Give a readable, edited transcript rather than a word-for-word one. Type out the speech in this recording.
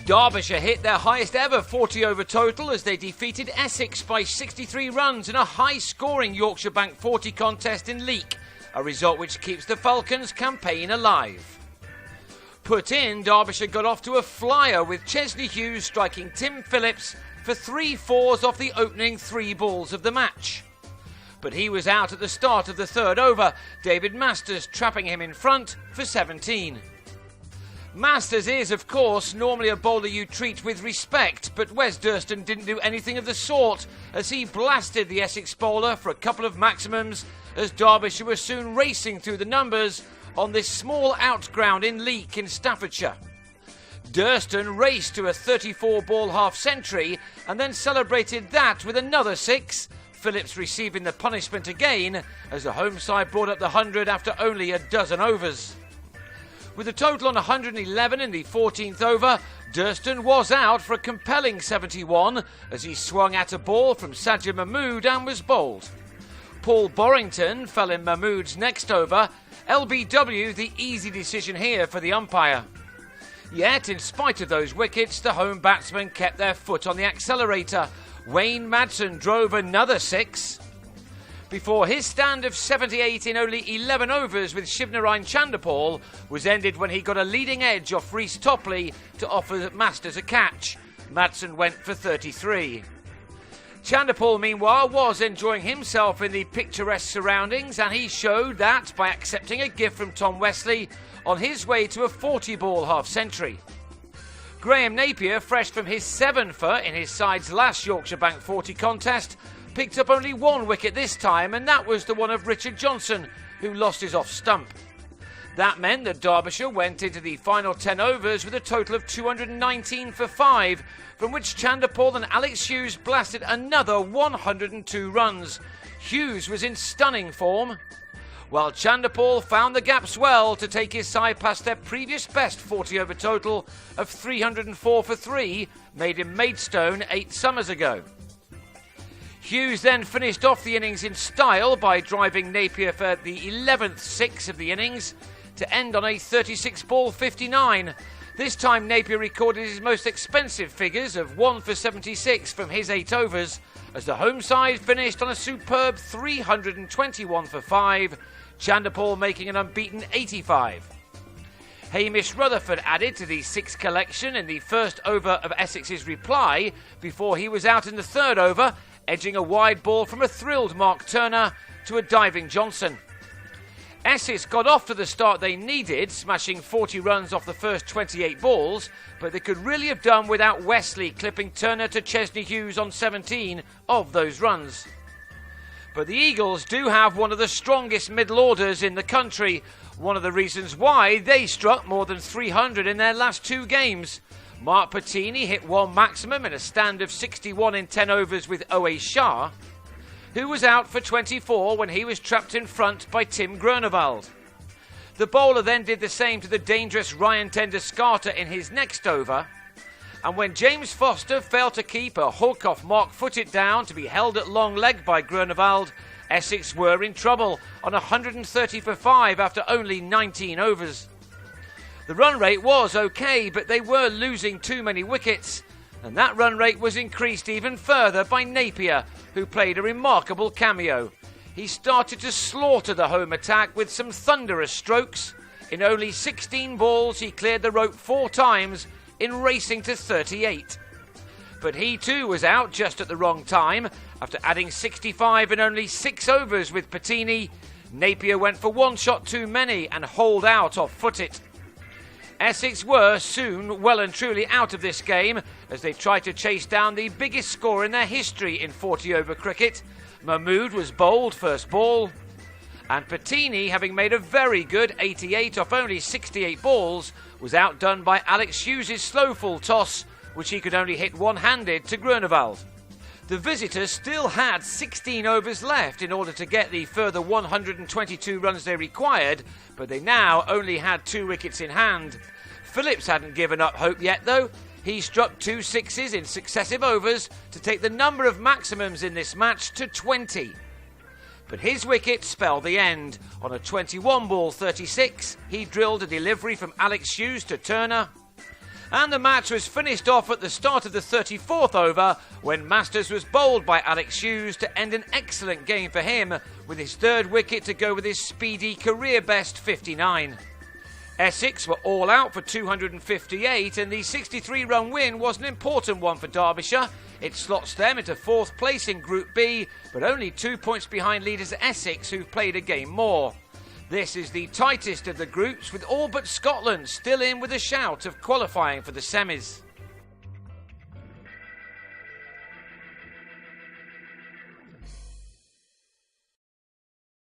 Derbyshire hit their highest ever 40-over total as they defeated Essex by 63 runs in a high-scoring Yorkshire Bank 40 contest in Leek, a result which keeps the Falcons' campaign alive. Put in, Derbyshire got off to a flyer with Chesney Hughes striking Tim Phillips for 3 fours off the opening 3 balls of the match. But he was out at the start of the third over, David Masters trapping him in front for 17. Masters is, of course, normally a bowler you treat with respect, but Wes Durston didn't do anything of the sort as he blasted the Essex bowler for a couple of maximums as Derbyshire were soon racing through the numbers on this small outground in Leek in Staffordshire. Durston raced to a 34-ball half-century and then celebrated that with another 6, Phillips receiving the punishment again as the home side brought up the 100 after only a dozen overs. With a total on 111 in the 14th over, Durston was out for a compelling 71 as he swung at a ball from Sajid Mahmood and was bowled. Paul Borrington fell in Mahmood's next over, LBW the easy decision here for the umpire. Yet, in spite of those wickets, the home batsmen kept their foot on the accelerator. Wayne Madsen drove another 6. Before his stand of 78 in only 11 overs with Shivnarine Chanderpaul was ended when he got a leading edge off Rhys Topley to offer Masters a catch. Madsen went for 33. Chanderpaul, meanwhile, was enjoying himself in the picturesque surroundings, and he showed that by accepting a gift from Tom Wesley on his way to a 40-ball half-century. Graham Napier, fresh from his 7-fer in his side's last Yorkshire Bank 40 contest, picked up only 1 wicket this time, and that was the one of Richard Johnson, who lost his off-stump. That meant that Derbyshire went into the final 10 overs with a total of 219 for 5, from which Chanderpaul and Alex Hughes blasted another 102 runs. Hughes was in stunning form, while Chanderpaul found the gaps well to take his side past their previous best 40-over total of 304 for 3, made in Maidstone 8 summers ago. Hughes then finished off the innings in style by driving Napier for the 11th 6 of the innings to end on a 36-ball 59. This time Napier recorded his most expensive figures of 1 for 76 from his 8 overs, as the home side finished on a superb 321 for 5, Chanderpaul making an unbeaten 85. Hamish Rutherford added to the 6 collection in the first over of Essex's reply before he was out in the third over, edging a wide ball from a thrilled Mark Turner to a diving Johnson. Essex got off to the start they needed, smashing 40 runs off the first 28 balls, but they could really have done without Wesley clipping Turner to Chesney Hughes on 17 of those runs. But the Eagles do have one of the strongest middle orders in the country, one of the reasons why they struck more than 300 in their last 2 games. Mark Patini hit 1 maximum in a stand of 61 in 10 overs with O.A. Shah, who was out for 24 when he was trapped in front by Tim Groenewald. The bowler then did the same to the dangerous Ryan Tender-Scarter in his next over, and when James Foster failed to keep a hook off Mark Footed down to be held at long leg by Groenewald, Essex were in trouble on 130 for 5 after only 19 overs. The run rate was okay, but they were losing too many wickets, and that run rate was increased even further by Napier, who played a remarkable cameo. He started to slaughter the home attack with some thunderous strokes. In only 16 balls, he cleared the rope 4 times in racing to 38. But he too was out just at the wrong time. After adding 65 in only 6 overs with Patini, Napier went for 1 shot too many and holed out off Footit. Essex were soon well and truly out of this game as they tried to chase down the biggest score in their history in 40-over cricket. Mahmood was bowled first ball, and Patini, having made a very good 88 off only 68 balls, was outdone by Alex Hughes' slow full toss, which he could only hit one-handed to Groenewald. The visitors still had 16 overs left in order to get the further 122 runs they required, but they now only had 2 wickets in hand. Phillips hadn't given up hope yet though. He struck 2 sixes in successive overs to take the number of maximums in this match to 20. But his wicket spelled the end. On a 21-ball 36, he drilled a delivery from Alex Hughes to Turner. And the match was finished off at the start of the 34th over when Masters was bowled by Alex Hughes to end an excellent game for him, with his third wicket to go with his speedy career best 59. Essex were all out for 258, and the 63-run win was an important one for Derbyshire. It slots them into 4th place in Group B, but only 2 points behind leaders Essex, who've played a game more. This is the tightest of the groups, with all but Scotland still in with a shout of qualifying for the semis.